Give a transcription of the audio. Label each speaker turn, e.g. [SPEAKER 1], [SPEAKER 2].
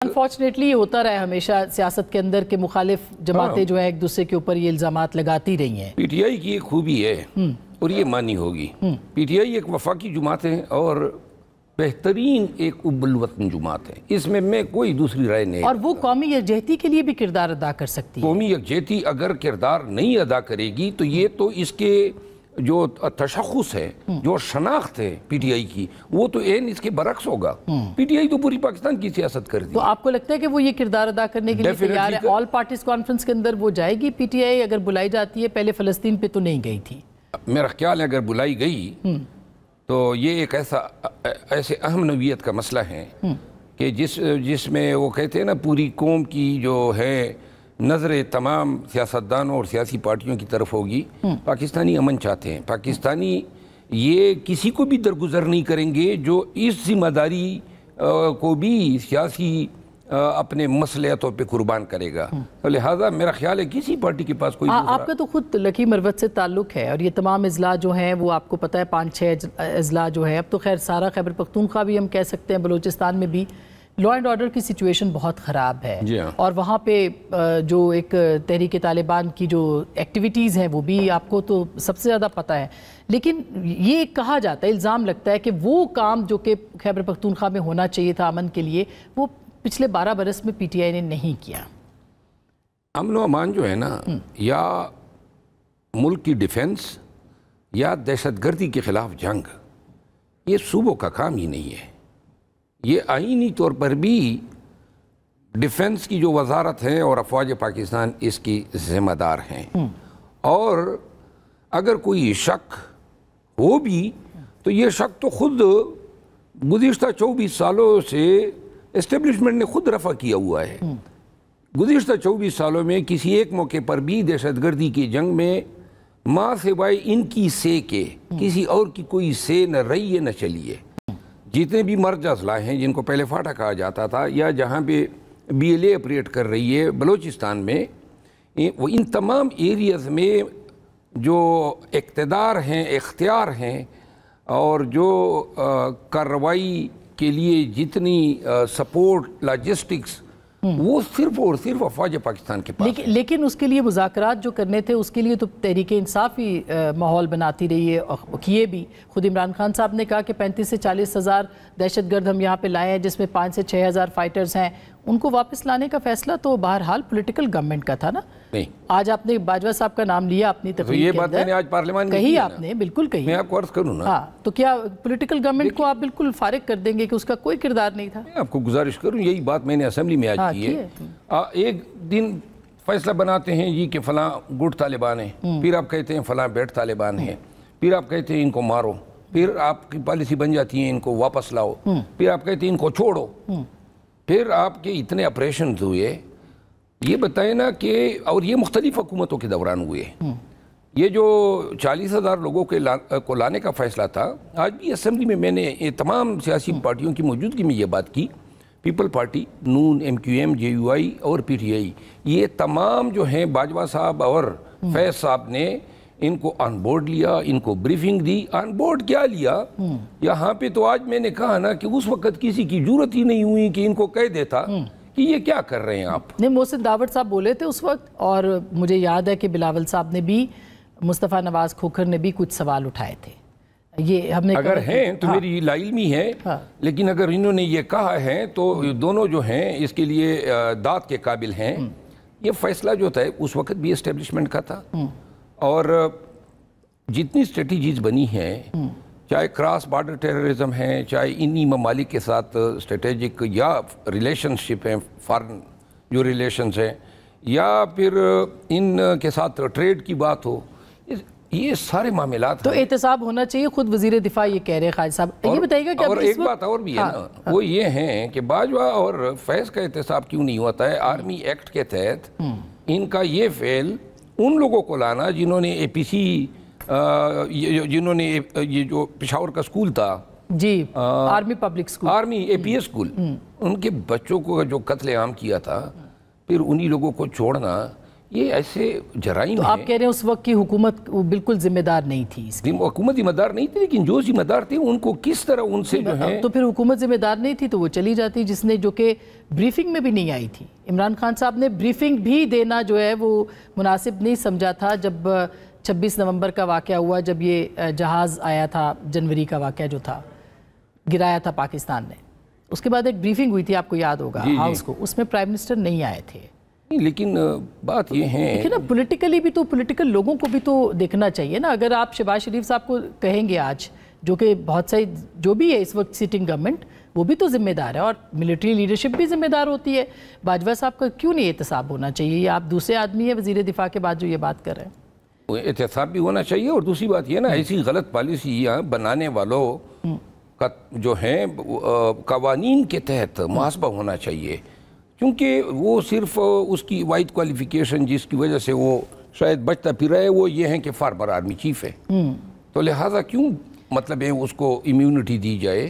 [SPEAKER 1] Unfortunately होता रहा है हमेशा सियासत के अंदर के मुखालिफ जमातें जो है एक दूसरे के ऊपर ये इल्जामात लगाती रही हैं।
[SPEAKER 2] पीटीआई की एक खूबी है और ये मानी होगी। पीटीआई एक वफाकी जुमात है और बेहतरीन एक उब्बुल वतन जुमात है, इसमें मैं कोई दूसरी राय नहीं।
[SPEAKER 1] और वो कौमी यकजहती के लिए भी किरदार अदा कर सकती है।
[SPEAKER 2] कौमी यकजहती अगर किरदार नहीं अदा करेगी तो ये तो इसके जो तशख़्ख़ुस है, जो शनाख्त है पीटीआई की, वो तो एन इसके बरक्स होगा। पीटीआई तो पूरी पाकिस्तान की सियासत कर दी।
[SPEAKER 1] तो आपको लगता है कि वो ये किरदार अदा करने के लिए तैयार है? ऑल पार्टीज कॉन्फ्रेंस के अंदर वो जाएगी पीटीआई अगर बुलाई जाती है? पहले फ़लस्तीन पे तो नहीं गई थी।
[SPEAKER 2] मेरा ख्याल है अगर बुलाई गई तो ये एक ऐसे अहम नौइयत का मसला है कि जिसमें वो कहते हैं ना, पूरी कौम की जो है नज़र तमाम सियासतदानों और सियासी पार्टियों की तरफ होगी। पाकिस्तानी अमन चाहते हैं, पाकिस्तानी ये किसी को भी दरगुजर नहीं करेंगे जो इस जिम्मेदारी को भी सियासी अपने मसलियतों पे कुर्बान करेगा। तो लिहाजा मेरा ख्याल है किसी पार्टी के पास कोई
[SPEAKER 1] आपका तो खुद लकी मरवत से ताल्लुक़ है और ये तमाम अजला जो हैं वो आपको पता है 5-6 अजला जो है, अब तो खैर सारा खैबर पख्तूनख्वा भी हम कह सकते हैं, बलूचिस्तान में भी लॉ एंड ऑर्डर की सिचुएशन बहुत ख़राब है। और वहाँ पे जो एक तहरीक तालिबान की जो एक्टिविटीज़ हैं वो भी आपको तो सबसे ज़्यादा पता है। लेकिन ये कहा जाता है, इल्ज़ाम लगता है कि वो काम जो कि खैबर पख्तूनख्वा में होना चाहिए था अमन के लिए, वो पिछले 12 बरस में पीटीआई ने नहीं किया।
[SPEAKER 2] अमन व अमान जो है ना, या मुल्क की डिफेंस या दहशतगर्दी के ख़िलाफ़ जंग, ये सूबों का काम ही नहीं है। ये आईनी तौर पर भी डिफेंस की जो वजारत है और अफवाज पाकिस्तान इसकी ज़िम्मेदार हैं। और अगर कोई शक हो भी तो ये शक तो खुद गुज़िश्ता 24 सालों से एस्टेब्लिशमेंट ने खुद रफ़ा किया हुआ है। गुज़िश्ता 24 सालों में किसी एक मौके पर भी दहशतगर्दी की जंग में माँ सिवाय इनकी से के किसी और की कोई से न रही है न चली है। जितने भी मर्ज अजला हैं जिनको पहले फाटा कहा जाता था, या जहाँ पे BLA ऑपरेट कर रही है बलूचिस्तान में, वो इन तमाम एरियाज़ में जो इक़्तिदार हैं, इख्तियार हैं और जो कार्रवाई के लिए जितनी सपोर्ट लॉजिस्टिक्स, वो सिर्फ और सिर्फ अफवाज पाकिस्तान के पास।
[SPEAKER 1] लेकिन उसके लिए मुज़ाकरात जो करने थे उसके लिए तो तहरीक इंसाफ ही माहौल बनाती रही है और किए भी। खुद इमरान खान साहब ने कहा कि 35 से 40 हज़ार दहशतगर्द हम यहाँ पे लाए हैं, जिसमें 5 से 6 हज़ार फाइटर्स हैं। उनको वापस लाने का फैसला तो बहरहाल पॉलिटिकल गवर्नमेंट का था ना।
[SPEAKER 2] नहीं,
[SPEAKER 1] आज आपने बाजवा साहब का नाम लिया अपनी तकरीर
[SPEAKER 2] ये बात मैंने आज पार्लियामेंट में
[SPEAKER 1] कही, आपने बिल्कुल कही।
[SPEAKER 2] मैं आपको अर्ज करूँ ना,
[SPEAKER 1] हाँ, तो क्या पॉलिटिकल गवर्नमेंट को आप बिल्कुल फारिग कर देंगे कि उसका कोई किरदार नहीं था?
[SPEAKER 2] मैं आपको गुजारिश करूँ, यही बात मैंने असेंबली में आज की है। एक दिन फैसला बनाते हैं जी कि फलां गुट तालिबान है, फिर आप कहते हैं फलां बैठ तालिबान है, फिर आप कहते हैं इनको मारो, फिर आपकी पॉलिसी बन जाती है इनको वापस लाओ, फिर आप कहते हैं इनको छोड़ो, फिर आपके इतने ऑपरेशन हुए। ये बताए ना कि, और ये मुख्तलिफ हुकूमतों के दौरान हुए। ये जो 40,000 लोगों को लाने का फैसला था, आज भी असेंबली में मैंने ये तमाम सियासी पार्टियों की मौजूदगी में ये बात की, पीपल पार्टी, नून, MQM, JUI और PTI, ये तमाम जो हैं बाजवा साहब और फैज साहब ने इनको ऑन बोर्ड लिया, इनको ब्रीफिंग दी। ऑन बोर्ड क्या लिया यहाँ पे, तो आज मैंने कहा ना कि उस वक्त किसी की जरूरत ही नहीं हुई कि इनको कह देता कि ये क्या कर रहे हैं आप।
[SPEAKER 1] नहीं, मोहसिन दावड़ साहब बोले थे उस वक्त, और मुझे याद है कि बिलावल साहब ने भी, मुस्तफ़ा नवाज खोखर ने भी कुछ सवाल उठाए थे। ये हमने
[SPEAKER 2] अगर हैं तो मेरी लाइल्मी है, लेकिन अगर इन्होंने ये कहा है तो दोनों जो हैं इसके लिए दाद के काबिल हैं। ये फैसला जो था उस वक्त भी एस्टेब्लिशमेंट का था, और जितनी स्ट्रेटजीज बनी हैं, चाहे क्रॉस बॉर्डर टेररिज्म है, चाहे इन्हीं ममालिक के साथ स्ट्रेटेजिक या रिलेशनशिप हैं, फॉरेन जो रिलेशंस हैं, या फिर इन के साथ ट्रेड की बात हो, ये सारे मामलात
[SPEAKER 1] तो एहतसाब होना चाहिए। खुद वजीर दिफा ये कह रहे हैं खालिद साहब। ये बताइएगा कि
[SPEAKER 2] और एक बात और भी है ना, वो ये है कि बाजवा और फैज का एहतसाब क्यों नहीं होता है? आर्मी एक्ट के तहत इनका ये फेल उन लोगों को लाना जिन्होंने APC, जिन्होंने ये जो पेशावर का स्कूल था
[SPEAKER 1] जी, army public school,
[SPEAKER 2] army APS school, उनके बच्चों को जो कत्लेआम किया था, फिर उन्हीं लोगों को छोड़ना, یہ ایسے جرائم
[SPEAKER 1] تو آپ کہہ رہے ہیں اس وقت کی حکومت بالکل ذمہ دار نہیں تھی اس کی؟
[SPEAKER 2] حکومت ذمہ دار نہیں تھی، لیکن جو ذمہ دار تھے ان کو کس طرح ان سے جو ہے،
[SPEAKER 1] تو پھر حکومت ذمہ دار نہیں تھی تو وہ چلی جاتی، جس نے جو کہ بریفنگ میں بھی نہیں آئی تھی۔ عمران خان صاحب نے بریفنگ بھی دینا جو ہے وہ مناسب نہیں سمجھا تھا جب 26 نومبر کا واقعہ ہوا، جب یہ جہاز آیا تھا، جنوری کا واقعہ جو تھا، گرایا تھا پاکستان نے، اس کے بعد ایک بریفنگ ہوئی تھی، آپ کو یاد ہوگا ہاؤس کو، اس میں پرائم منسٹر نہیں آئے تھے۔
[SPEAKER 2] لیکن بات یہ ہے
[SPEAKER 1] دیکھیں نا، پولیٹیکلی بھی تو پولیٹیکل لوگوں کو بھی تو دیکھنا چاہیے نا۔ اگر آپ شہباز شریف صاحب کو کہیں گے آج، جو کہ بہت ساری جو بھی ہے اس وقت سٹنگ گورنمنٹ، وہ بھی تو ذمہ دار ہے، اور ملٹری لیڈرشپ بھی ذمہ دار ہوتی ہے، باجوہ صاحب کا کیوں نہیں احتساب ہونا چاہیے؟ یہ آپ دوسرے آدمی ہیں وزیر دفاع کے بعد جو یہ بات کر رہے ہیں۔
[SPEAKER 2] احتساب بھی ہونا چاہیے، اور دوسری بات یہ نا، ایسی غلط پالیسیاں بنانے والوں کا جو ہیں قوانین کے تحت محاسبہ ہونا چاہیے، کیونکہ وہ صرف اس کی وائٹ کوالیفیکیشن جس کی وجہ سے وہ شاید بچتا پھر رہے، وہ یہ ہیں کہ فارمر آرمی چیف ہے، تو لہٰذا کیوں مطلب ہے اس کو امیونٹی دی جائے؟